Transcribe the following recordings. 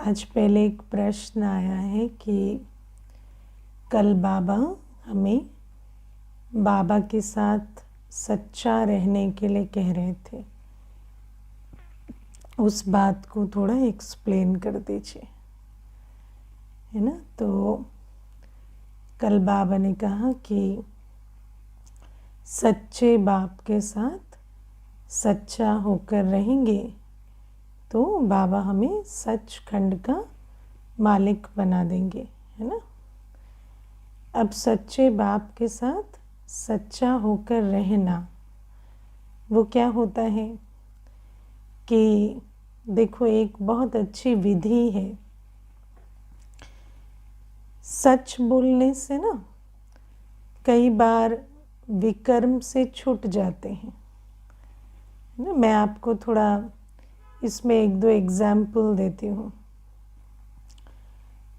आज पहले एक प्रश्न आया है कि कल बाबा हमें बाबा के साथ सच्चा रहने के लिए कह रहे थे। उस बात को थोड़ा एक्सप्लेन कर दीजिए, है ना। तो कल बाबा ने कहा कि सच्चे बाप के साथ सच्चा होकर रहेंगे तो बाबा हमें सचखंड का मालिक बना देंगे, है ना। अब सच्चे बाप के साथ सच्चा होकर रहना वो क्या होता है कि देखो, एक बहुत अच्छी विधि है। सच बोलने से ना कई बार विकर्म से छूट जाते हैं ना। मैं आपको थोड़ा इसमें एक दो एग्जाम्पल देती हूँ।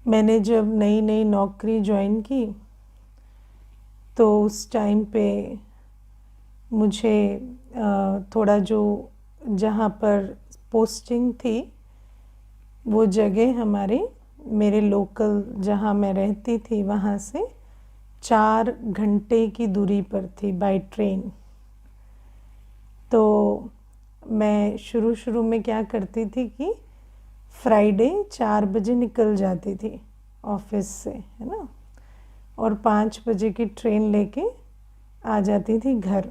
मैंने जब नई नई नौकरी ज्वाइन की तो उस टाइम पे मुझे थोड़ा जो जहाँ पर पोस्टिंग थी वो जगह मेरे लोकल जहाँ मैं रहती थी वहाँ से 4 घंटे की दूरी पर थी बाय ट्रेन। तो मैं शुरू में क्या करती थी कि फ्राइडे 4 बजे निकल जाती थी ऑफिस से, है ना, और 5 बजे की ट्रेन लेके आ जाती थी घर,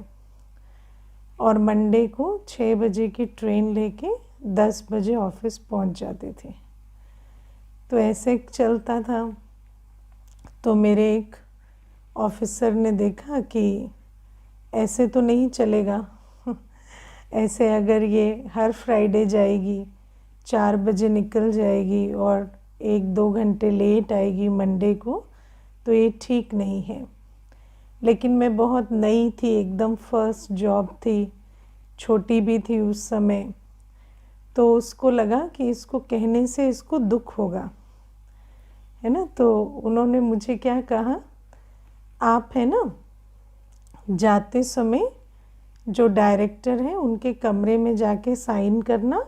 और मंडे को 6 बजे की ट्रेन लेके 10 बजे ऑफिस पहुंच जाती थी। तो ऐसे चलता था। तो मेरे एक ऑफिसर ने देखा कि ऐसे तो नहीं चलेगा ऐसे अगर ये हर फ्राइडे जाएगी, 4 बजे निकल जाएगी और 1-2 घंटे लेट आएगी मंडे को, तो ये ठीक नहीं है। लेकिन मैं बहुत नई थी, एकदम फर्स्ट जॉब थी, छोटी भी थी उस समय। तो उसको लगा कि इसको कहने से इसको दुख होगा, है ना। तो उन्होंने मुझे क्या कहा, आप है ना जाते समय जो डायरेक्टर है उनके कमरे में जाके साइन करना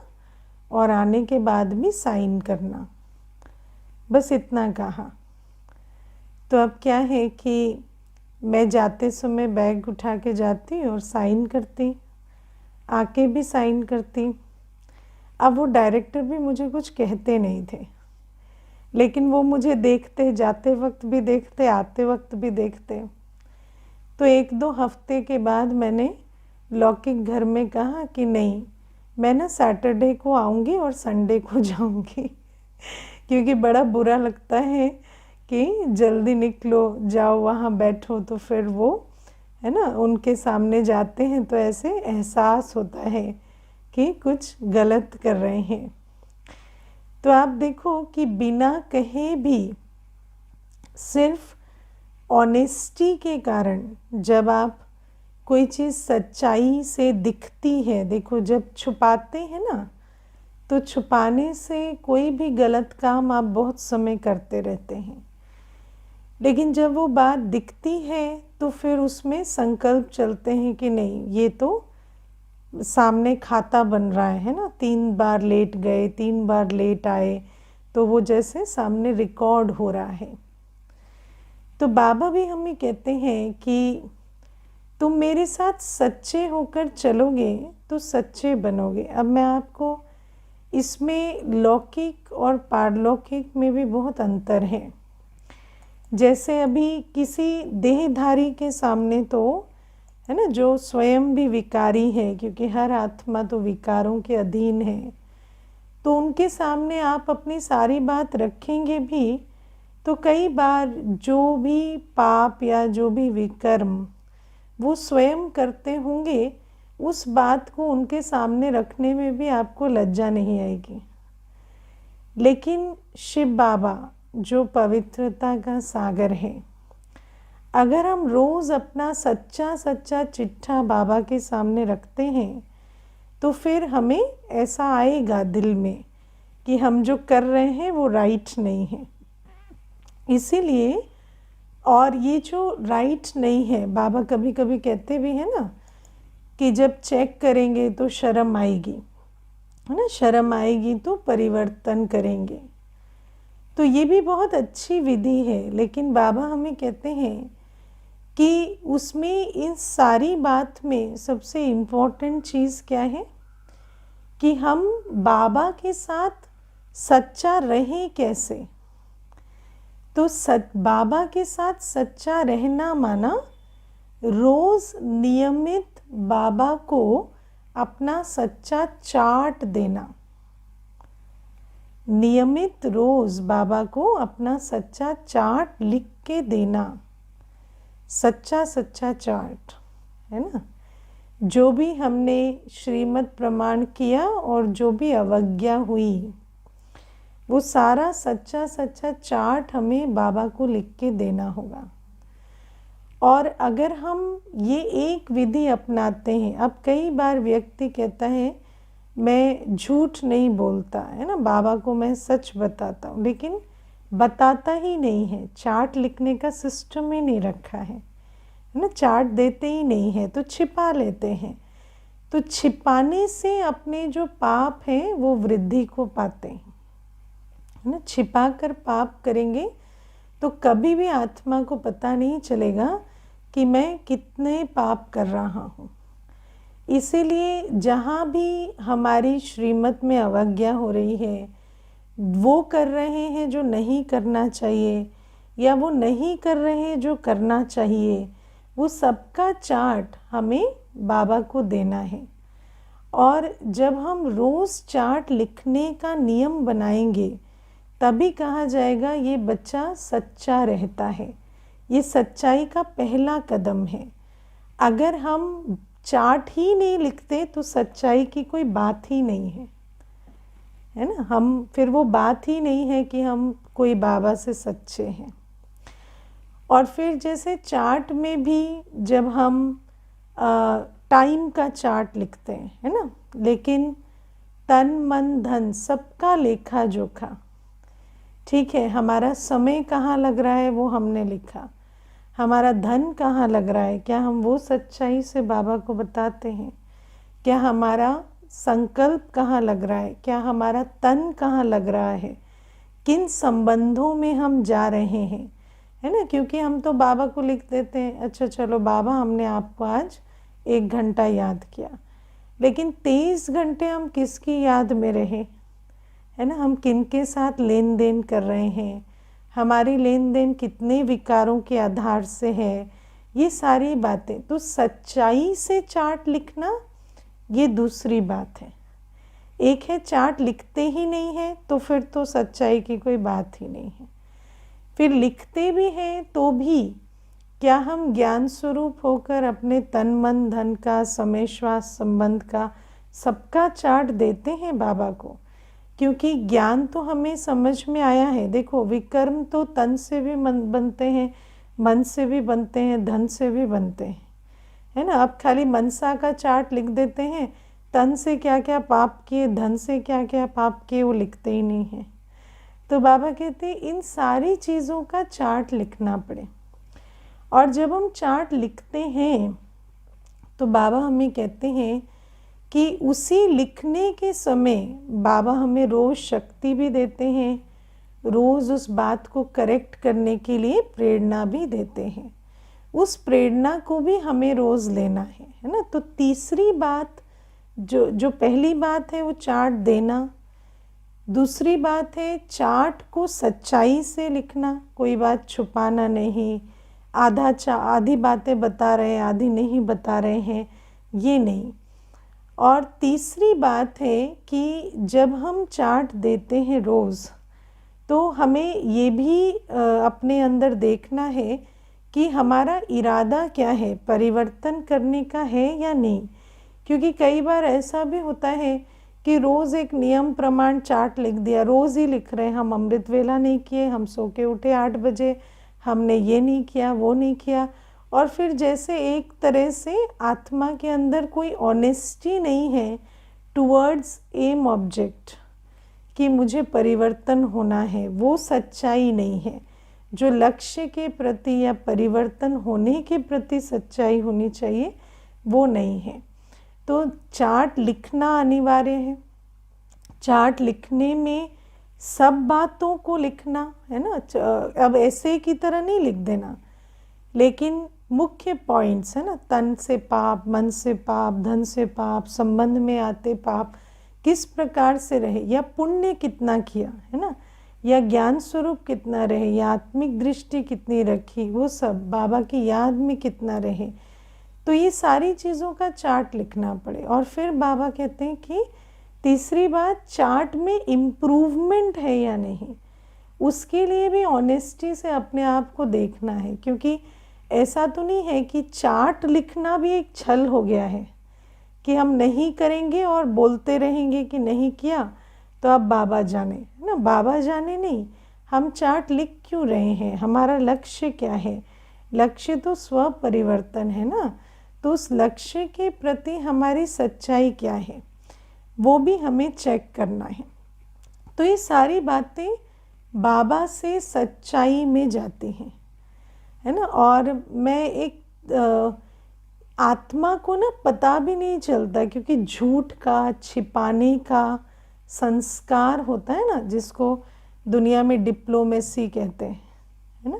और आने के बाद भी साइन करना, बस इतना कहा। तो अब क्या है कि मैं जाते समय बैग उठा के जाती और साइन करती, आके भी साइन करती। अब वो डायरेक्टर भी मुझे कुछ कहते नहीं थे, लेकिन वो मुझे देखते, जाते वक्त भी देखते, आते वक्त भी देखते। तो 1-2 हफ्ते के बाद मैंने लौकिक घर में कहा कि नहीं, मैं ना सैटरडे को आऊँगी और संडे को जाऊँगी क्योंकि बड़ा बुरा लगता है कि जल्दी निकलो, जाओ, वहाँ बैठो, तो फिर वो, है ना, उनके सामने जाते हैं तो ऐसे एहसास होता है कि कुछ गलत कर रहे हैं। तो आप देखो कि बिना कहे भी सिर्फ ऑनेस्टी के कारण जब आप कोई चीज़ सच्चाई से दिखती है, देखो जब छुपाते हैं ना तो छुपाने से कोई भी गलत काम आप बहुत समय करते रहते हैं, लेकिन जब वो बात दिखती है तो फिर उसमें संकल्प चलते हैं कि नहीं, ये तो सामने खाता बन रहा है ना, 3 बार लेट गए, 3 बार लेट आए, तो वो जैसे सामने रिकॉर्ड हो रहा है। तो बाबा भी हमें कहते हैं कि तुम मेरे साथ सच्चे होकर चलोगे तो सच्चे बनोगे। अब मैं आपको इसमें लौकिक और पारलौकिक में भी बहुत अंतर है। जैसे अभी किसी देहधारी के सामने तो, है ना, जो स्वयं भी विकारी है, क्योंकि हर आत्मा तो विकारों के अधीन है, तो उनके सामने आप अपनी सारी बात रखेंगे भी तो कई बार जो भी पाप या जो भी विकर्म वो स्वयं करते होंगे, उस बात को उनके सामने रखने में भी आपको लज्जा नहीं आएगी। लेकिन शिव बाबा जो पवित्रता का सागर है, अगर हम रोज़ अपना सच्चा सच्चा चिट्ठा बाबा के सामने रखते हैं तो फिर हमें ऐसा आएगा दिल में कि हम जो कर रहे हैं वो राइट नहीं है। इसीलिए, और ये जो राइट नहीं है, बाबा कभी कभी कहते भी हैं ना कि जब चेक करेंगे तो शर्म आएगी, है ना, शर्म आएगी तो परिवर्तन करेंगे। तो ये भी बहुत अच्छी विधि है, लेकिन बाबा हमें कहते हैं कि उसमें इस सारी बात में सबसे इम्पोर्टेंट चीज़ क्या है कि हम बाबा के साथ सच्चा रहें कैसे। तो बाबा के साथ सच्चा रहना माना रोज़ नियमित बाबा को अपना सच्चा चार्ट देना, नियमित रोज़ बाबा को अपना सच्चा चार्ट लिख के देना, सच्चा सच्चा चार्ट, है ना। जो भी हमने श्रीमत प्रमाण किया और जो भी अवज्ञा हुई, वो सारा सच्चा सच्चा चार्ट हमें बाबा को लिख के देना होगा। और अगर हम ये एक विधि अपनाते हैं, अब कई बार व्यक्ति कहता है मैं झूठ नहीं बोलता, है ना, बाबा को मैं सच बताता हूँ, लेकिन बताता ही नहीं है, चार्ट लिखने का सिस्टम ही नहीं रखा है ना, चार्ट देते ही नहीं है, तो छिपा लेते हैं। तो छिपाने से अपने जो पाप हैं वो वृद्धि को पाते हैं, है ना। छिपा कर पाप करेंगे तो कभी भी आत्मा को पता नहीं चलेगा कि मैं कितने पाप कर रहा हूँ। इसीलिए जहाँ भी हमारी श्रीमत में अवज्ञा हो रही है, वो कर रहे हैं जो नहीं करना चाहिए, या वो नहीं कर रहे हैं जो करना चाहिए, वो सबका चार्ट हमें बाबा को देना है। और जब हम रोज़ चार्ट लिखने का नियम बनाएंगे, तभी कहा जाएगा ये बच्चा सच्चा रहता है। ये सच्चाई का पहला कदम है। अगर हम चार्ट ही नहीं लिखते तो सच्चाई की कोई बात ही नहीं है ना। हम फिर वो बात ही नहीं है कि हम कोई बाबा से सच्चे हैं। और फिर जैसे चार्ट में भी जब हम टाइम का चार्ट लिखते हैं, है ना, लेकिन तन मन धन सबका लेखा जोखा, ठीक है, हमारा समय कहाँ लग रहा है वो हमने लिखा, हमारा धन कहाँ लग रहा है, क्या हम वो सच्चाई से बाबा को बताते हैं, क्या हमारा संकल्प कहाँ लग रहा है, क्या हमारा तन कहाँ लग रहा है, किन संबंधों में हम जा रहे हैं, है ना। क्योंकि हम तो बाबा को लिख देते हैं, अच्छा चलो बाबा हमने आपको आज 1 घंटा याद किया, लेकिन 23 घंटे हम किसकी याद में रहे, है ना। हम किन के साथ लेन देन कर रहे हैं, हमारी लेन देन कितने विकारों के आधार से है, ये सारी बातें। तो सच्चाई से चार्ट लिखना ये दूसरी बात है। एक है चार्ट लिखते ही नहीं है, तो फिर तो सच्चाई की कोई बात ही नहीं है। फिर लिखते भी हैं तो भी क्या हम ज्ञान स्वरूप होकर अपने तन मन धन का, समय श्वास संबंध का सबका चार्ट देते हैं बाबा को। क्योंकि ज्ञान तो हमें समझ में आया है। देखो विकर्म तो तन से भी बनते हैं, मन से भी बनते हैं, धन से भी बनते हैं, है ना। अब खाली मनसा का चार्ट लिख देते हैं, तन से क्या क्या पाप किए, धन से क्या क्या पाप किए वो लिखते ही नहीं हैं। तो बाबा कहते हैं इन सारी चीज़ों का चार्ट लिखना पड़े। और जब हम चार्ट लिखते हैं तो बाबा हमें कहते हैं कि उसी लिखने के समय बाबा हमें रोज़ शक्ति भी देते हैं, रोज़ उस बात को करेक्ट करने के लिए प्रेरणा भी देते हैं। उस प्रेरणा को भी हमें रोज़ लेना है ना। तो तीसरी बात जो पहली बात है वो चार्ट देना, दूसरी बात है चार्ट को सच्चाई से लिखना, कोई बात छुपाना नहीं, आधी बातें बता रहे हैं आधी नहीं बता रहे हैं, ये नहीं। और तीसरी बात है कि जब हम चार्ट देते हैं रोज़, तो हमें ये भी अपने अंदर देखना है कि हमारा इरादा क्या है, परिवर्तन करने का है या नहीं। क्योंकि कई बार ऐसा भी होता है कि रोज़ एक नियम प्रमाण चार्ट लिख दिया, रोज़ ही लिख रहे हैं, हम अमृत वेला नहीं किए, हम सो के उठे 8 बजे, हमने ये नहीं किया वो नहीं किया। और फिर जैसे एक तरह से आत्मा के अंदर कोई ऑनेस्टी नहीं है टुवर्ड्स एम ऑब्जेक्ट कि मुझे परिवर्तन होना है, वो सच्चाई नहीं है। जो लक्ष्य के प्रति या परिवर्तन होने के प्रति सच्चाई होनी चाहिए वो नहीं है। तो चार्ट लिखना अनिवार्य है। चार्ट लिखने में सब बातों को लिखना है ना, अब ऐसे की तरह नहीं लिख देना, लेकिन मुख्य पॉइंट्स है ना, तन से पाप, मन से पाप, धन से पाप, संबंध में आते पाप किस प्रकार से रहे, या पुण्य कितना किया है ना, या ज्ञान स्वरूप कितना रहे, या आत्मिक दृष्टि कितनी रखी, वो सब बाबा की याद में कितना रहे। तो ये सारी चीज़ों का चार्ट लिखना पड़े। और फिर बाबा कहते हैं कि तीसरी बात, चार्ट में इम्प्रूवमेंट है या नहीं, उसके लिए भी ऑनेस्टी से अपने आप को देखना है। क्योंकि ऐसा तो नहीं है कि चार्ट लिखना भी एक छल हो गया है कि हम नहीं करेंगे और बोलते रहेंगे कि नहीं किया तो अब बाबा जाने, है ना। बाबा जाने नहीं, हम चार्ट लिख क्यों रहे हैं, हमारा लक्ष्य क्या है। लक्ष्य तो स्व परिवर्तन है ना, तो उस लक्ष्य के प्रति हमारी सच्चाई क्या है वो भी हमें चेक करना है। तो ये सारी बातें बाबा से सच्चाई में जाती हैं, है ना। और मैं एक आत्मा को ना पता भी नहीं चलता, क्योंकि झूठ का, छिपाने का संस्कार होता है ना, जिसको दुनिया में डिप्लोमेसी कहते हैं, है ना।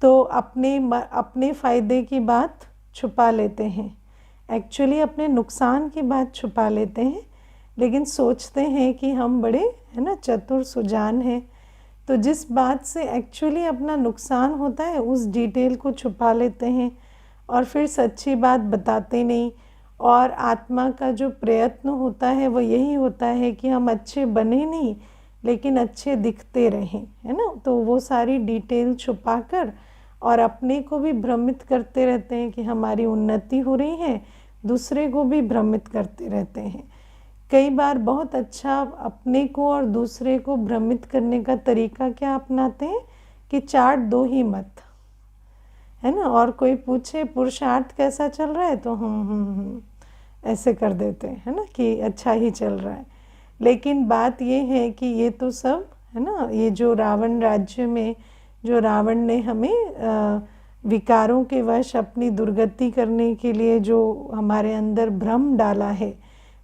तो अपने फ़ायदे की बात छुपा लेते हैं, एक्चुअली अपने नुकसान की बात छुपा लेते हैं, लेकिन सोचते हैं कि हम बड़े, है ना, चतुर सुजान हैं। तो जिस बात से एक्चुअली अपना नुकसान होता है उस डिटेल को छुपा लेते हैं और फिर सच्ची बात बताते नहीं। और आत्मा का जो प्रयत्न होता है वो यही होता है कि हम अच्छे बने नहीं, लेकिन अच्छे दिखते रहें, है ना। तो वो सारी डिटेल छुपाकर और अपने को भी भ्रमित करते रहते हैं कि हमारी उन्नति हो रही है, दूसरे को भी भ्रमित करते रहते हैं। कई बार बहुत अच्छा अपने को और दूसरे को भ्रमित करने का तरीका क्या अपनाते हैं कि चार्ट दो ही मत, है ना। और कोई पूछे पुरुषार्थ कैसा चल रहा है तो ऐसे कर देते हैं, है ना, कि अच्छा ही चल रहा है। लेकिन बात ये है कि ये तो सब, है ना, ये जो रावण राज्य में जो रावण ने हमें विकारों के वश अपनी दुर्गति करने के लिए जो हमारे अंदर भ्रम डाला है,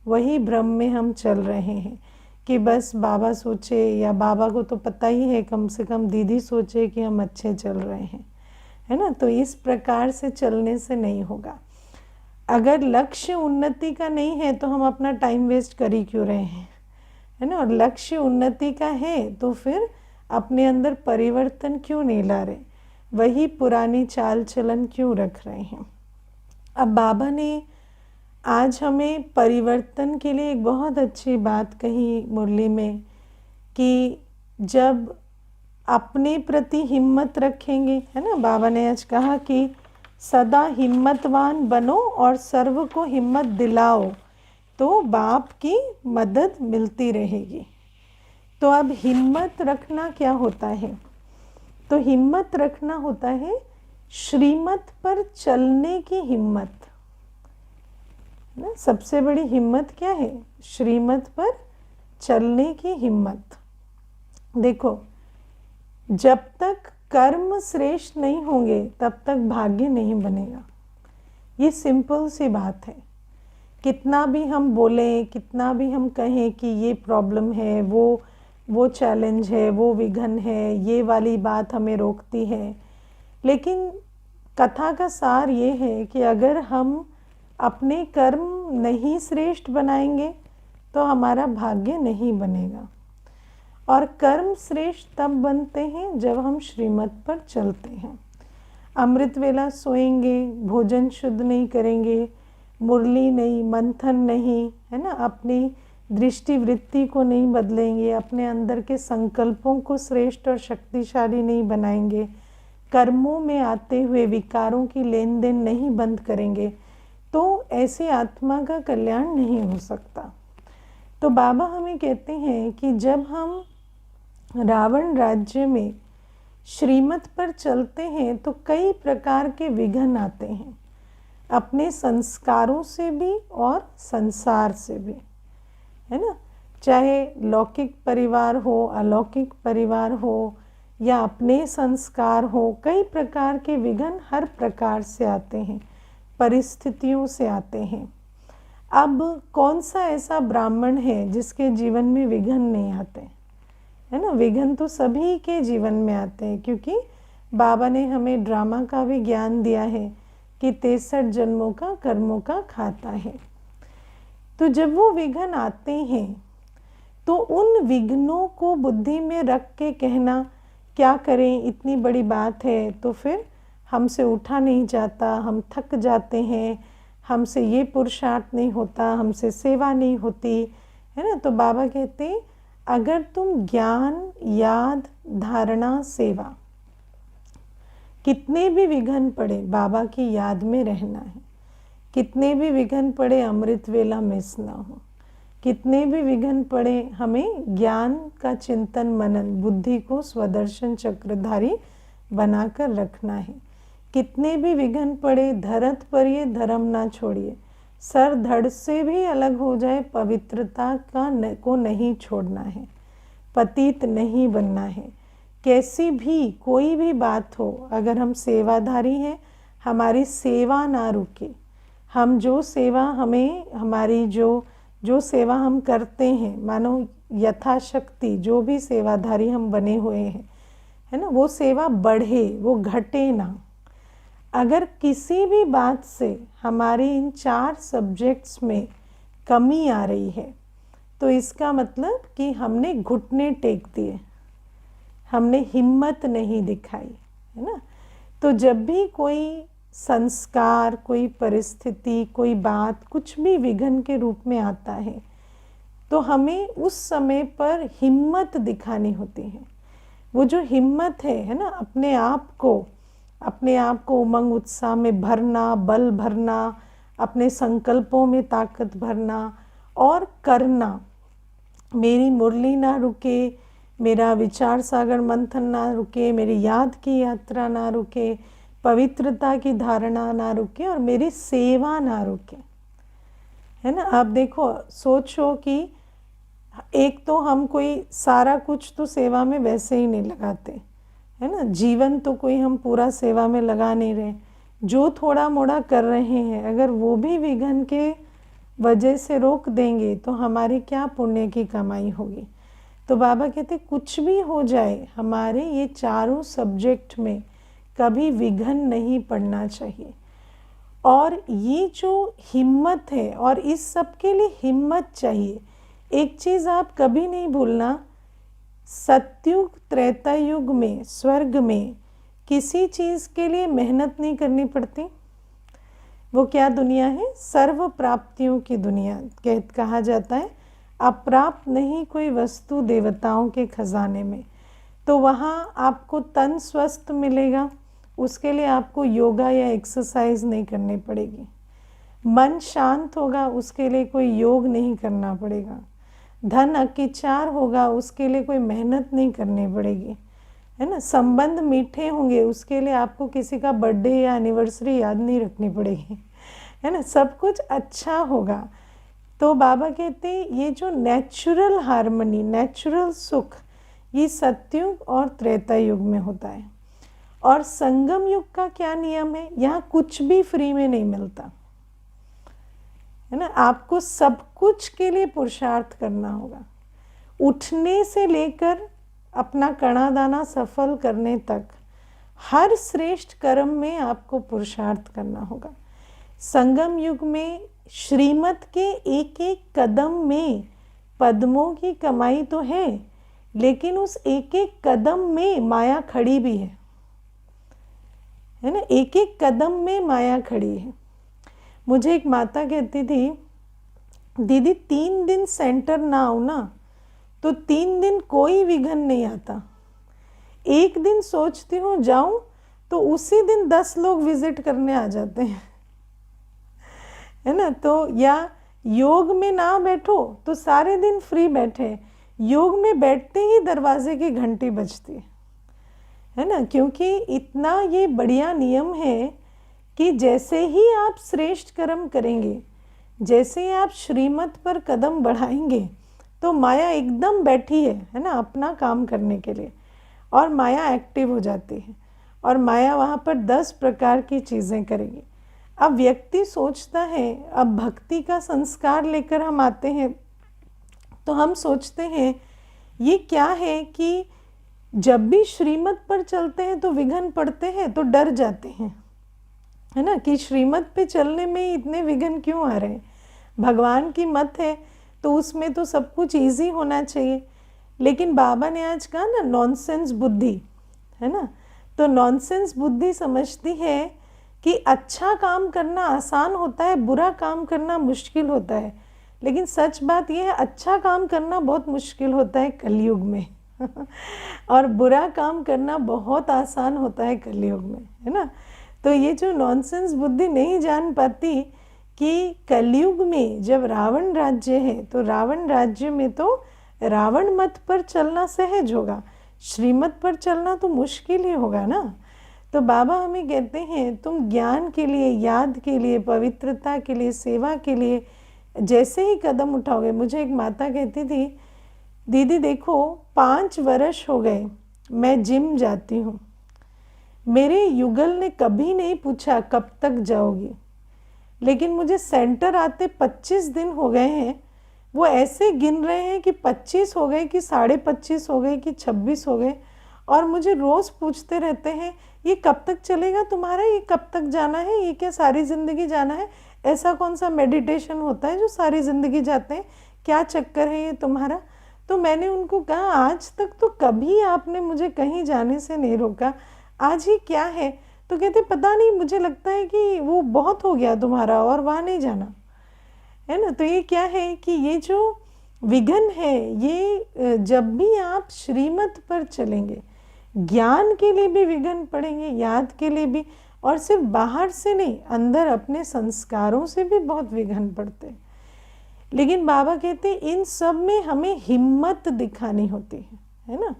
वही भ्रम में हम चल रहे हैं कि बस बाबा सोचे, या बाबा को तो पता ही है, कम से कम दीदी सोचे कि हम अच्छे चल रहे हैं, है ना। तो इस प्रकार से चलने से नहीं होगा। अगर लक्ष्य उन्नति का नहीं है तो हम अपना टाइम वेस्ट कर ही क्यों रहे हैं, है ना। और लक्ष्य उन्नति का है तो फिर अपने अंदर परिवर्तन क्यों नहीं ला रहे, वही पुरानी चाल चलन क्यों रख रहे हैं। अब बाबा ने आज हमें परिवर्तन के लिए एक बहुत अच्छी बात कही मुरली में कि जब अपने प्रति हिम्मत रखेंगे, है ना। बाबा ने आज कहा कि सदा हिम्मतवान बनो और सर्व को हिम्मत दिलाओ तो बाप की मदद मिलती रहेगी। तो अब हिम्मत रखना क्या होता है, तो हिम्मत रखना होता है श्रीमत पर चलने की हिम्मत ना। सबसे बड़ी हिम्मत क्या है, श्रीमत पर चलने की हिम्मत। देखो, जब तक कर्म श्रेष्ठ नहीं होंगे तब तक भाग्य नहीं बनेगा। ये सिंपल सी बात है। कितना भी हम बोलें, कितना भी हम कहें कि ये प्रॉब्लम है, वो चैलेंज है, वो विघन है, ये वाली बात हमें रोकती है, लेकिन कथा का सार ये है कि अगर हम अपने कर्म नहीं श्रेष्ठ बनाएंगे तो हमारा भाग्य नहीं बनेगा। और कर्म श्रेष्ठ तब बनते हैं जब हम श्रीमत पर चलते हैं। अमृत वेला सोएंगे, भोजन शुद्ध नहीं करेंगे, मुरली नहीं, मंथन नहीं, है ना, अपनी दृष्टि वृत्ति को नहीं बदलेंगे, अपने अंदर के संकल्पों को श्रेष्ठ और शक्तिशाली नहीं बनाएंगे, कर्मों में आते हुए विकारों की लेन देन नहीं बंद करेंगे, तो ऐसी आत्मा का कल्याण नहीं हो सकता। तो बाबा हमें कहते हैं कि जब हम रावण राज्य में श्रीमत पर चलते हैं तो कई प्रकार के विघ्न आते हैं, अपने संस्कारों से भी और संसार से भी, है ना। चाहे लौकिक परिवार हो, अलौकिक परिवार हो, या अपने संस्कार हो, कई प्रकार के विघ्न हर प्रकार से आते हैं, परिस्थितियों से आते हैं। अब कौन सा ऐसा ब्राह्मण है जिसके जीवन में विघ्न नहीं आते, है ना। विघ्न तो सभी के जीवन में आते हैं, क्योंकि बाबा ने हमें ड्रामा का भी ज्ञान दिया है कि 63 जन्मों का कर्मों का खाता है। तो जब वो विघ्न आते हैं तो उन विघ्नों को बुद्धि में रख के कहना क्या करें, इतनी बड़ी बात है, तो फिर हमसे उठा नहीं जाता, हम थक जाते हैं, हमसे ये पुरुषार्थ नहीं होता, हमसे सेवा नहीं होती, है ना। तो बाबा कहते हैं अगर तुम ज्ञान, याद, धारणा, सेवा, कितने भी विघ्न पड़े बाबा की याद में रहना है, कितने भी विघ्न पड़े अमृत वेला मिस ना हो, कितने भी विघ्न पड़े हमें ज्ञान का चिंतन मनन, बुद्धि को स्वदर्शन चक्रधारी बनाकर रखना है। कितने भी विघ्न पड़े धरत पर ये धर्म ना छोड़िए, सर धड़ से भी अलग हो जाए पवित्रता को नहीं छोड़ना है, पतित नहीं बनना है। कैसी भी कोई भी बात हो, अगर हम सेवाधारी हैं, हमारी सेवा ना रुके, हम जो सेवा हमें हमारी जो सेवा हम करते हैं, मानो यथाशक्ति जो भी सेवाधारी हम बने हुए हैं, है ना, वो सेवा बढ़े, वो घटे ना। अगर किसी भी बात से हमारी इन 4 सब्जेक्ट्स में कमी आ रही है तो इसका मतलब कि हमने घुटने टेक दिए, हमने हिम्मत नहीं दिखाई, है ना। तो जब भी कोई संस्कार, कोई परिस्थिति, कोई बात, कुछ भी विघ्न के रूप में आता है तो हमें उस समय पर हिम्मत दिखानी होती है। वो जो हिम्मत है ना, अपने आप को उमंग उत्साह में भरना, बल भरना, अपने संकल्पों में ताकत भरना और करना। मेरी मुरली ना रुके, मेरा विचार सागर मंथन ना रुके, मेरी याद की यात्रा ना रुके, पवित्रता की धारणा ना रुके और मेरी सेवा ना रुके, है ना। आप देखो, सोचो कि एक तो हम कोई सारा कुछ तो सेवा में वैसे ही नहीं लगाते, है ना। जीवन तो कोई हम पूरा सेवा में लगा नहीं रहे, जो थोड़ा मोड़ा कर रहे हैं अगर वो भी विघ्न के वजह से रोक देंगे तो हमारी क्या पुण्य की कमाई होगी। तो बाबा कहते कुछ भी हो जाए, हमारे ये चारों सब्जेक्ट में कभी विघ्न नहीं पड़ना चाहिए। और ये जो हिम्मत है, और इस सब के लिए हिम्मत चाहिए। एक चीज़ आप कभी नहीं भूलना, सतयुग त्रेता युग में, स्वर्ग में किसी चीज़ के लिए मेहनत नहीं करनी पड़ती। वो क्या दुनिया है? सर्व प्राप्तियों की दुनिया कहा जाता है। अप्राप्त नहीं कोई वस्तु देवताओं के खजाने में। तो वहाँ आपको तन स्वस्थ मिलेगा, उसके लिए आपको योगा या एक्सरसाइज नहीं करनी पड़ेगी। मन शांत होगा, उसके लिए कोई योग नहीं करना पड़ेगा। धन अकिचार होगा, उसके लिए कोई मेहनत नहीं करनी पड़ेगी, है ना। संबंध मीठे होंगे, उसके लिए आपको किसी का बर्थडे या एनिवर्सरी याद नहीं रखनी पड़ेगी, है ना। सब कुछ अच्छा होगा। तो बाबा कहते हैं ये जो नेचुरल हार्मनी, नेचुरल सुख, ये सतयुग और त्रेता युग में होता है। और संगम युग का क्या नियम है? यहाँ कुछ भी फ्री में नहीं मिलता, है ना। आपको सब कुछ के लिए पुरुषार्थ करना होगा। उठने से लेकर अपना कणा दाना सफल करने तक हर श्रेष्ठ कर्म में आपको पुरुषार्थ करना होगा। संगम युग में श्रीमत के एक एक कदम में पद्मों की कमाई तो है, लेकिन उस एक एक कदम में माया खड़ी भी है ना। एक एक कदम में माया खड़ी है। मुझे एक माता कहती थी, दीदी 3 दिन सेंटर ना आओ ना तो 3 दिन कोई विघ्न नहीं आता। एक दिन सोचती हूँ जाऊं तो उसी दिन 10 लोग विजिट करने आ जाते हैं, है ना। तो या योग में ना बैठो तो सारे दिन फ्री बैठे, योग में बैठते ही दरवाजे की घंटी बजती है ना। क्योंकि इतना ये बढ़िया नियम है कि जैसे ही आप श्रेष्ठ कर्म करेंगे, जैसे ही आप श्रीमत पर कदम बढ़ाएंगे तो माया एकदम बैठी है ना, अपना काम करने के लिए, और माया एक्टिव हो जाती है और माया वहाँ पर 10 प्रकार की चीज़ें करेगी। अब व्यक्ति सोचता है, अब भक्ति का संस्कार लेकर हम आते हैं तो हम सोचते हैं ये क्या है कि जब भी श्रीमत पर चलते हैं तो विघ्न पड़ते हैं तो डर जाते हैं, है ना, कि श्रीमत पे चलने में इतने विघ्न क्यों आ रहे हैं। भगवान की मत है तो उसमें तो सब कुछ इजी होना चाहिए। लेकिन बाबा ने आज कहा ना नॉनसेंस बुद्धि, है ना, तो नॉनसेंस बुद्धि समझती है कि अच्छा काम करना आसान होता है, बुरा काम करना मुश्किल होता है। लेकिन सच बात यह है, अच्छा काम करना बहुत मुश्किल होता है कलयुग में और बुरा काम करना बहुत आसान होता है कलयुग में, है ना। तो ये जो नॉनसेंस बुद्धि नहीं जान पाती कि कलयुग में जब रावण राज्य है तो रावण राज्य में तो रावण मत पर चलना सहज होगा, श्रीमत पर चलना तो मुश्किल ही होगा ना। तो बाबा हमें कहते हैं तुम ज्ञान के लिए, याद के लिए, पवित्रता के लिए, सेवा के लिए जैसे ही कदम उठाओगे। मुझे एक माता कहती थी, दीदी देखो 5 वर्ष हो गए मैं जिम जाती हूँ, मेरे युगल ने कभी नहीं पूछा कब तक जाओगी, लेकिन मुझे सेंटर आते 25 दिन हो गए हैं, वो ऐसे गिन रहे हैं कि 25 हो गए कि 25.5 हो गए कि 26 हो गए, और मुझे रोज़ पूछते रहते हैं ये कब तक चलेगा तुम्हारा, ये कब तक जाना है, ये क्या सारी ज़िंदगी जाना है, ऐसा कौन सा मेडिटेशन होता है जो सारी ज़िंदगी जाते हैं, क्या चक्कर है ये तुम्हारा। तो मैंने उनको कहा आज तक तो कभी आपने मुझे कहीं जाने से नहीं रोका, आज ही क्या है। तो कहते पता नहीं, मुझे लगता है कि वो बहुत हो गया तुम्हारा और वहाँ नहीं जाना, है ना। तो ये क्या है कि ये जो विघ्न है ये जब भी आप श्रीमत पर चलेंगे, ज्ञान के लिए भी विघ्न पड़ेंगे, याद के लिए भी, और सिर्फ बाहर से नहीं अंदर अपने संस्कारों से भी बहुत विघ्न पड़ते हैं। लेकिन बाबा कहते हैं इन सब में हमें हिम्मत दिखानी होती है ना।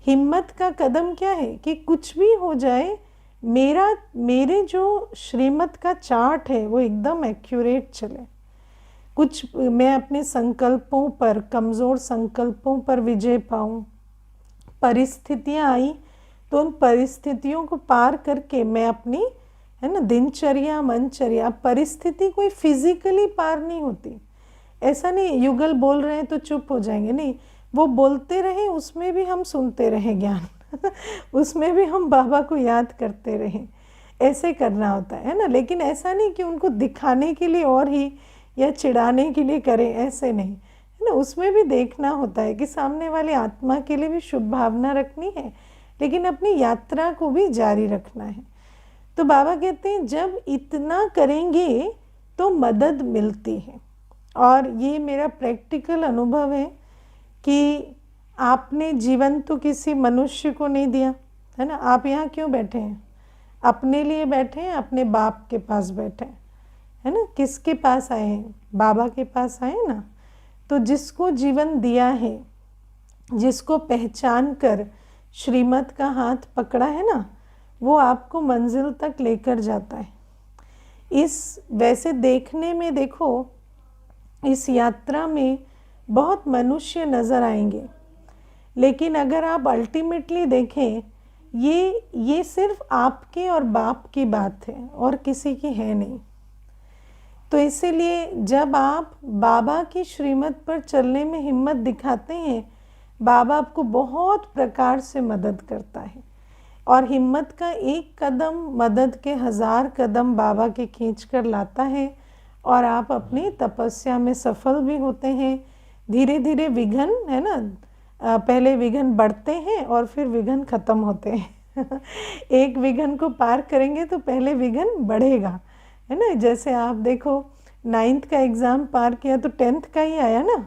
हिम्मत का कदम क्या है कि कुछ भी हो जाए, मेरे जो श्रीमत का चार्ट है वो एकदम एक्यूरेट चले, कुछ मैं अपने संकल्पों पर, कमज़ोर संकल्पों पर विजय पाऊँ। परिस्थितियाँ आई तो उन परिस्थितियों को पार करके मैं अपनी, है ना, दिनचर्या, मनचर्या, परिस्थिति कोई फिजिकली पार नहीं होती। ऐसा नहीं युगल बोल रहे हैं तो चुप हो जाएंगे, नहीं, वो बोलते रहें उसमें भी हम सुनते रहें ज्ञान उसमें भी हम बाबा को याद करते रहें, ऐसे करना होता है ना। लेकिन ऐसा नहीं कि उनको दिखाने के लिए और ही या चिढ़ाने के लिए करें, ऐसे नहीं, है ना। उसमें भी देखना होता है कि सामने वाली आत्मा के लिए भी शुभ भावना रखनी है, लेकिन अपनी यात्रा को भी जारी रखना है। तो बाबा कहते हैं जब इतना करेंगे तो मदद मिलती है। और ये मेरा प्रैक्टिकल अनुभव है कि आपने जीवन तो किसी मनुष्य को नहीं दिया, है ना। आप यहाँ क्यों बैठे हैं, अपने लिए बैठे हैं, अपने बाप के पास बैठे हैं, है ना। किसके पास आए हैं, बाबा के पास आए ना। तो जिसको जीवन दिया है, जिसको पहचान कर श्रीमत का हाथ पकड़ा है ना, वो आपको मंजिल तक लेकर जाता है। इस वैसे देखने में देखो, इस यात्रा में बहुत मनुष्य नज़र आएंगे, लेकिन अगर आप अल्टीमेटली देखें ये सिर्फ आपके और बाप की बात है और किसी की है नहीं। तो इसीलिए जब आप बाबा की श्रीमत पर चलने में हिम्मत दिखाते हैं, बाबा आपको बहुत प्रकार से मदद करता है। और हिम्मत का एक कदम मदद के 1000 कदम बाबा के खींच कर लाता है, और आप अपनी तपस्या में सफल भी होते हैं। धीरे धीरे विघ्न, है ना, पहले विघ्न बढ़ते हैं और फिर विघ्न खत्म होते हैं एक विघ्न को पार करेंगे तो पहले विघ्न बढ़ेगा, है ना। जैसे आप देखो 9th का एग्ज़ाम पार किया तो 10th का ही आया ना।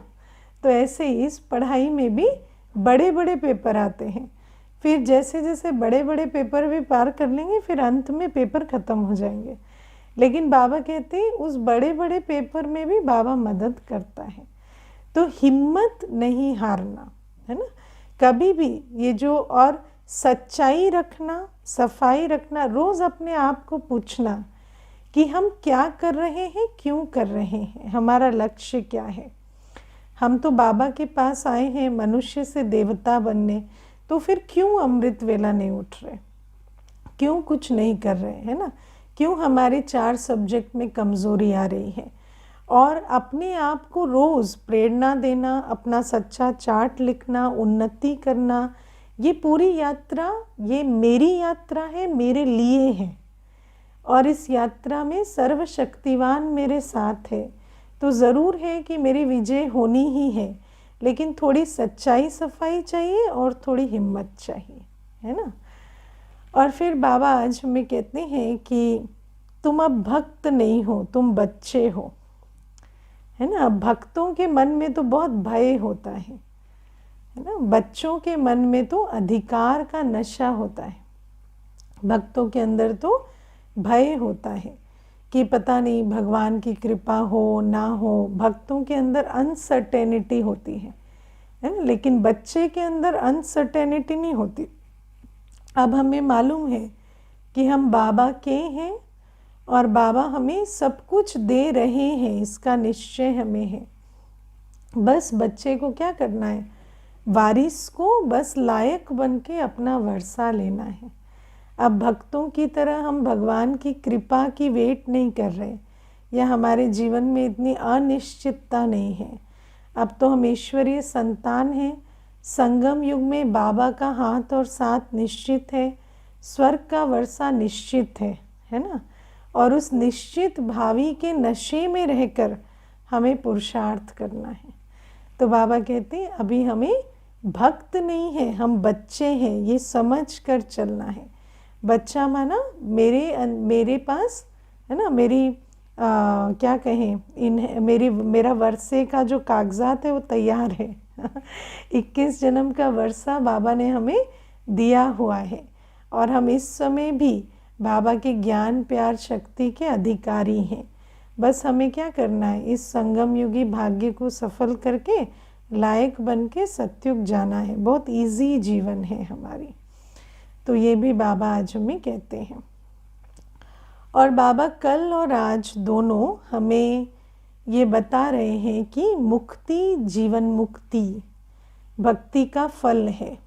तो ऐसे ही इस पढ़ाई में भी बड़े बड़े पेपर आते हैं, फिर जैसे जैसे बड़े बड़े पेपर भी पार कर लेंगे फिर अंत में पेपर ख़त्म हो जाएंगे। लेकिन बाबा कहते हैं उस बड़े बड़े पेपर में भी बाबा मदद करता है। तो हिम्मत नहीं हारना, है ना, कभी भी। ये जो, और सच्चाई रखना, सफाई रखना, रोज़ अपने आप को पूछना कि हम क्या कर रहे हैं, क्यों कर रहे हैं, हमारा लक्ष्य क्या है। हम तो बाबा के पास आए हैं मनुष्य से देवता बनने, तो फिर क्यों अमृत वेला नहीं उठ रहे, क्यों कुछ नहीं कर रहे, है ना, क्यों हमारे 4 सब्जेक्ट में कमज़ोरी आ रही है। और अपने आप को रोज़ प्रेरणा देना, अपना सच्चा चार्ट लिखना, उन्नति करना, ये पूरी यात्रा, ये मेरी यात्रा है, मेरे लिए है। और इस यात्रा में सर्वशक्तिवान मेरे साथ है। तो ज़रूर है कि मेरी विजय होनी ही है, लेकिन थोड़ी सच्चाई सफाई चाहिए और थोड़ी हिम्मत चाहिए, है ना। और फिर बाबा आज हमें कहते हैं कि तुम अब भक्त नहीं हो, तुम बच्चे हो, है ना। भक्तों के मन में तो बहुत भय होता है ना। बच्चों के मन में तो अधिकार का नशा होता है। भक्तों के अंदर तो भय होता है कि पता नहीं भगवान की कृपा हो ना हो। भक्तों के अंदर अनसर्टेनिटी होती है ना। लेकिन बच्चे के अंदर अनसर्टेनिटी नहीं होती। अब हमें मालूम है कि हम बाबा के हैं और बाबा हमें सब कुछ दे रहे हैं, इसका निश्चय हमें है। बस बच्चे को क्या करना है, वारिस को बस लायक बन के अपना वर्षा लेना है। अब भक्तों की तरह हम भगवान की कृपा की वेट नहीं कर रहे, या हमारे जीवन में इतनी अनिश्चितता नहीं है। अब तो हम ईश्वरीय संतान हैं। संगम युग में बाबा का हाथ और साथ निश्चित है, स्वर्ग का वर्षा निश्चित है ना। और उस निश्चित भावी के नशे में रहकर हमें पुरुषार्थ करना है। तो बाबा कहते हैं अभी हमें भक्त नहीं है, हम बच्चे हैं, ये समझ कर चलना है। बच्चा माना मेरे पास है ना, क्या कहें, मेरा वर्षे का जो कागजात है वो तैयार है 21 जन्म का वर्षा बाबा ने हमें दिया हुआ है, और हम इस समय भी बाबा के ज्ञान प्यार शक्ति के अधिकारी हैं। बस हमें क्या करना है, इस संगम युगी भाग्य को सफल करके लायक बन के सत्युग जाना है। बहुत इजी जीवन है हमारी। तो ये भी बाबा आज हमें कहते हैं। और बाबा कल और आज दोनों हमें ये बता रहे हैं कि मुक्ति, जीवन मुक्ति भक्ति का फल है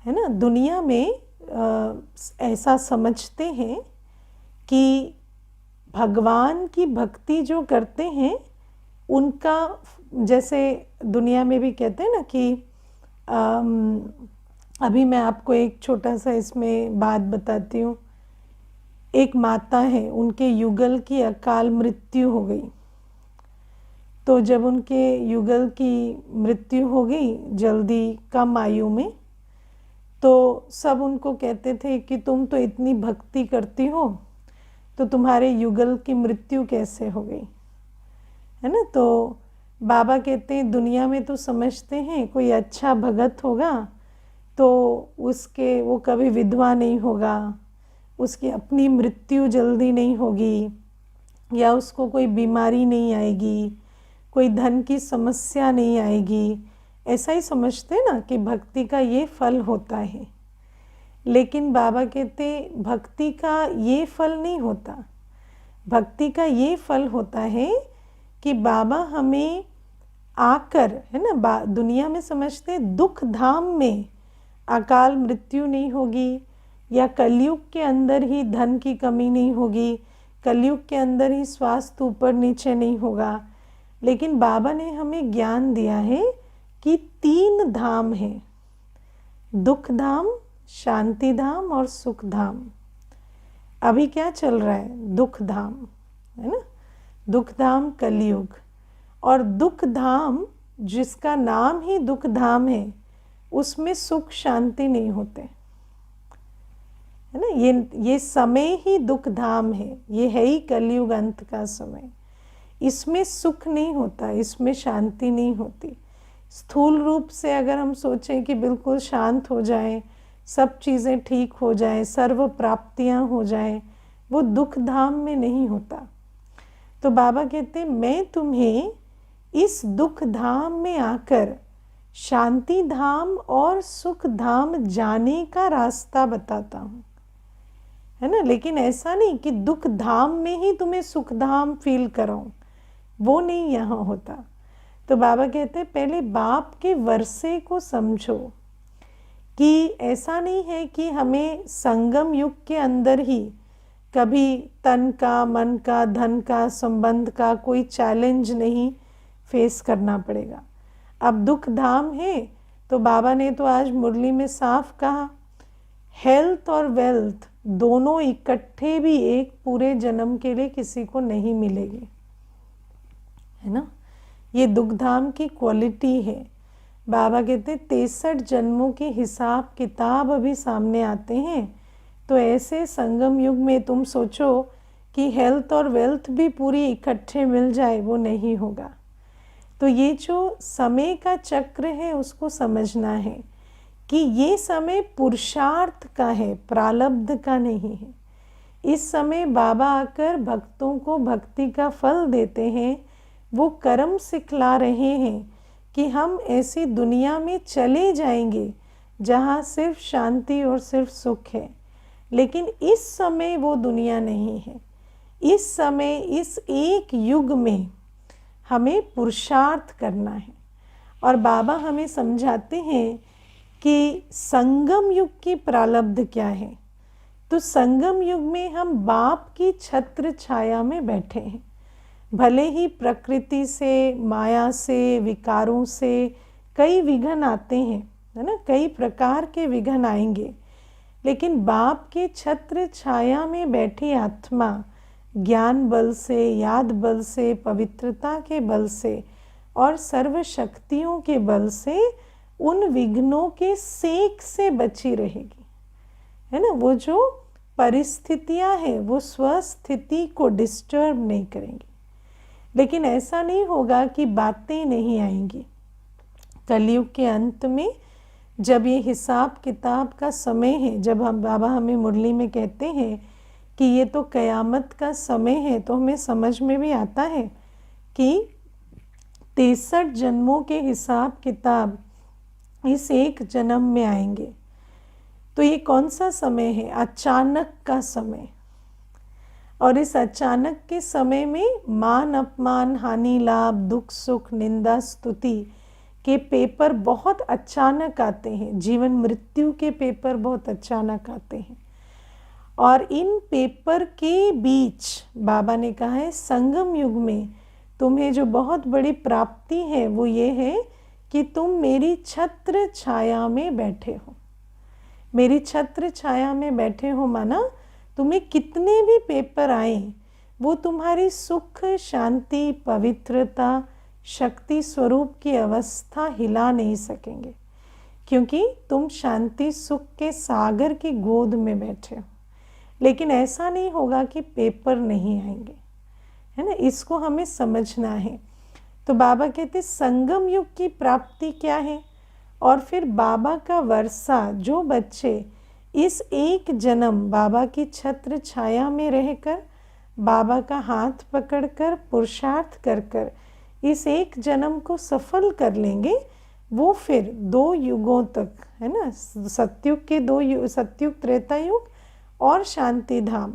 ना। दुनिया में ऐसा समझते हैं कि भगवान की भक्ति जो करते हैं उनका, जैसे दुनिया में भी कहते हैं ना कि अभी मैं आपको एक छोटा सा इसमें बात बताती हूँ। एक माता है, उनके युगल की अकाल मृत्यु हो गई। तो जब उनके युगल की मृत्यु हो गई जल्दी कम आयु में, तो सब उनको कहते थे कि तुम तो इतनी भक्ति करती हो, तो तुम्हारे युगल की मृत्यु कैसे हो गई, है ना। तो बाबा कहते हैं दुनिया में तो समझते हैं कोई अच्छा भगत होगा तो वो कभी विधवा नहीं होगा, उसकी अपनी मृत्यु जल्दी नहीं होगी, या उसको कोई बीमारी नहीं आएगी, कोई धन की समस्या नहीं आएगी। ऐसा ही समझते ना कि भक्ति का ये फल होता है। लेकिन बाबा कहते भक्ति का ये फल नहीं होता। भक्ति का ये फल होता है कि बाबा हमें आकर, है ना, दुनिया में समझते दुख धाम में अकाल मृत्यु नहीं होगी, या कलयुग के अंदर ही धन की कमी नहीं होगी, कलयुग के अंदर ही स्वास्थ्य ऊपर नीचे नहीं होगा। लेकिन बाबा ने हमें ज्ञान दिया है कि 3 धाम हैं, दुख धाम, शांति धाम और सुख धाम। अभी क्या चल रहा है, दुख धाम, है ना। दुख धाम कलयुग, और दुख धाम जिसका नाम ही दुख धाम है उसमें सुख शांति नहीं होते, है ना। ये समय ही दुख धाम है, ये है ही कलयुग अंत का समय। इसमें सुख नहीं होता, इसमें शांति नहीं होती। स्थूल रूप से अगर हम सोचें कि बिल्कुल शांत हो जाए, सब चीज़ें ठीक हो जाए, सर्व प्राप्तियां हो जाए, वो दुख धाम में नहीं होता। तो बाबा कहते हैं मैं तुम्हें इस दुख धाम में आकर शांति धाम और सुख धाम जाने का रास्ता बताता हूँ, है ना। लेकिन ऐसा नहीं कि दुख धाम में ही तुम्हें सुख धाम फील कराऊं, वो नहीं यहाँ होता। तो बाबा कहते हैं पहले बाप के वर्षे को समझो कि ऐसा नहीं है कि हमें संगम युग के अंदर ही कभी तन का, मन का, धन का, संबंध का कोई चैलेंज नहीं फेस करना पड़ेगा। अब दुख धाम है तो बाबा ने तो आज मुरली में साफ कहा, हेल्थ और वेल्थ दोनों इकट्ठे भी एक पूरे जन्म के लिए किसी को नहीं मिलेगी, है ना। ये दुख धाम की क्वालिटी है। बाबा कहते 63 जन्मों के हिसाब किताब अभी सामने आते हैं। तो ऐसे संगम युग में तुम सोचो कि हेल्थ और वेल्थ भी पूरी इकट्ठे मिल जाए, वो नहीं होगा। तो ये जो समय का चक्र है उसको समझना है कि ये समय पुरुषार्थ का है, प्रारब्ध का नहीं है। इस समय बाबा आकर भक्तों को भक्ति का फल देते हैं, वो कर्म सिखला रहे हैं कि हम ऐसी दुनिया में चले जाएंगे जहाँ सिर्फ शांति और सिर्फ सुख है। लेकिन इस समय वो दुनिया नहीं है। इस समय, इस एक युग में हमें पुरुषार्थ करना है। और बाबा हमें समझाते हैं कि संगम युग की प्रारब्ध क्या है। तो संगम युग में हम बाप की छत्र छाया में बैठे हैं। भले ही प्रकृति से, माया से, विकारों से कई विघ्न आते हैं, है ना, कई प्रकार के विघ्न आएंगे, लेकिन बाप के छत्र छाया में बैठी आत्मा ज्ञान बल से, याद बल से, पवित्रता के बल से और सर्व शक्तियों के बल से उन विघ्नों के सेक से बची रहेगी, है ना। वो जो परिस्थितियां हैं वो स्वस्थिति को डिस्टर्ब नहीं करेंगी। लेकिन ऐसा नहीं होगा कि बातें नहीं आएंगी। कलयुग के अंत में जब ये हिसाब किताब का समय है, जब हम बाबा हमें मुरली में कहते हैं कि ये तो कयामत का समय है, तो हमें समझ में भी आता है कि 63 जन्मों के हिसाब किताब इस एक जन्म में आएंगे। तो ये कौन सा समय है? अचानक का समय। और इस अचानक के समय में मान अपमान, हानि लाभ, दुख सुख, निंदा स्तुति के पेपर बहुत अचानक आते हैं। जीवन मृत्यु के पेपर बहुत अचानक आते हैं। और इन पेपर के बीच बाबा ने कहा है संगम युग में तुम्हें जो बहुत बड़ी प्राप्ति है वो ये है कि तुम मेरी छत्र छाया में बैठे हो। मेरी छत्र छाया में बैठे हो माना तुम्हें कितने भी पेपर आए वो तुम्हारी सुख, शांति, पवित्रता, शक्ति स्वरूप की अवस्था हिला नहीं सकेंगे, क्योंकि तुम शांति सुख के सागर की गोद में बैठे हो। लेकिन ऐसा नहीं होगा कि पेपर नहीं आएंगे, है ना। इसको हमें समझना है। तो बाबा कहते संगम युग की प्राप्ति क्या है। और फिर बाबा का वर्षा, जो बच्चे इस एक जन्म बाबा की छत्र छाया में रहकर, बाबा का हाथ पकड़कर, पुरुषार्थ कर कर इस एक जन्म को सफल कर लेंगे, वो फिर 2 युगों तक, है ना, सतयुग के 2 युग, सतयुग त्रेता युग और शांति धाम,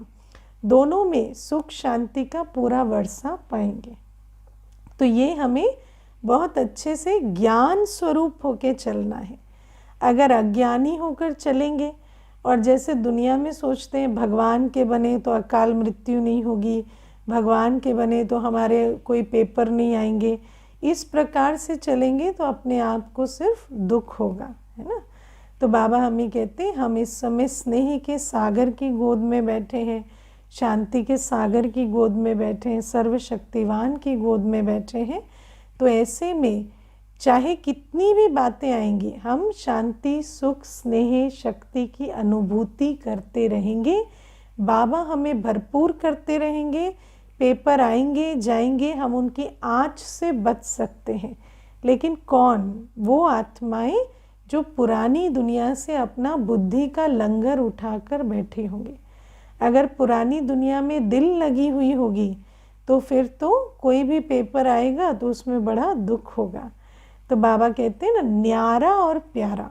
दोनों में सुख शांति का पूरा वर्षा पाएंगे। तो ये हमें बहुत अच्छे से ज्ञान स्वरूप होके चलना है। अगर अज्ञानी होकर चलेंगे और जैसे दुनिया में सोचते हैं भगवान के बने तो अकाल मृत्यु नहीं होगी, भगवान के बने तो हमारे कोई पेपर नहीं आएंगे, इस प्रकार से चलेंगे तो अपने आप को सिर्फ दुख होगा, है ना। तो बाबा हमें कहते हैं हम इस समय स्नेह के सागर की गोद में बैठे हैं, शांति के सागर की गोद में बैठे हैं, सर्वशक्तिवान की गोद में बैठे हैं। तो ऐसे में चाहे कितनी भी बातें आएंगी, हम शांति, सुख, स्नेह, शक्ति की अनुभूति करते रहेंगे। बाबा हमें भरपूर करते रहेंगे। पेपर आएंगे जाएंगे, हम उनकी आँच से बच सकते हैं। लेकिन कौन? वो आत्माएं जो पुरानी दुनिया से अपना बुद्धि का लंगर उठाकर बैठी होंगी। अगर पुरानी दुनिया में दिल लगी हुई होगी तो फिर तो कोई भी पेपर आएगा तो उसमें बड़ा दुख होगा। तो बाबा कहते हैं ना, न्यारा और प्यारा।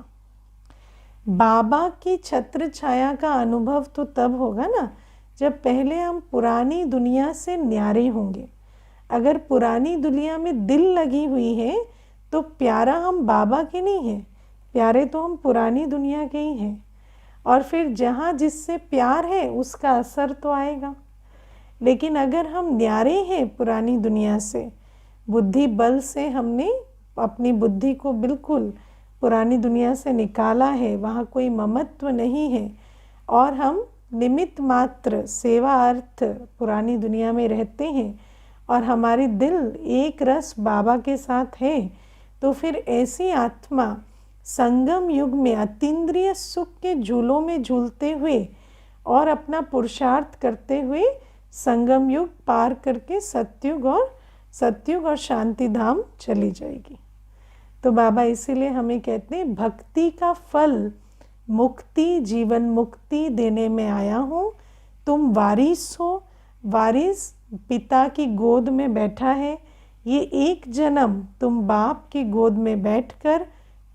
बाबा की छत्र छाया का अनुभव तो तब होगा ना जब पहले हम पुरानी दुनिया से न्यारे होंगे। अगर पुरानी दुनिया में दिल लगी हुई है तो प्यारा हम बाबा के नहीं हैं, प्यारे तो हम पुरानी दुनिया के ही हैं। और फिर जहाँ जिससे प्यार है उसका असर तो आएगा। लेकिन अगर हम न्यारे हैं पुरानी दुनिया से, बुद्धि बल से हमने अपनी बुद्धि को बिल्कुल पुरानी दुनिया से निकाला है, वहाँ कोई ममत्व नहीं है, और हम निमित्त मात्र सेवा अर्थ पुरानी दुनिया में रहते हैं, और हमारी दिल एक रस बाबा के साथ है, तो फिर ऐसी आत्मा संगम युग में अतीन्द्रिय सुख के झूलों में झूलते हुए और अपना पुरुषार्थ करते हुए संगम युग पार करके सत्युग और शांति धाम चली जाएगी। तो बाबा इसीलिए हमें कहते हैं भक्ति का फल मुक्ति, जीवन मुक्ति देने में आया हूँ। तुम वारिस हो, वारिस पिता की गोद में बैठा है। ये एक जन्म तुम बाप की गोद में बैठकर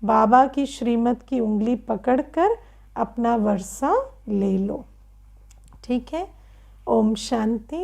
बाबा की श्रीमत की उंगली पकड़कर अपना वर्षा ले लो। ठीक है। ओम शांति।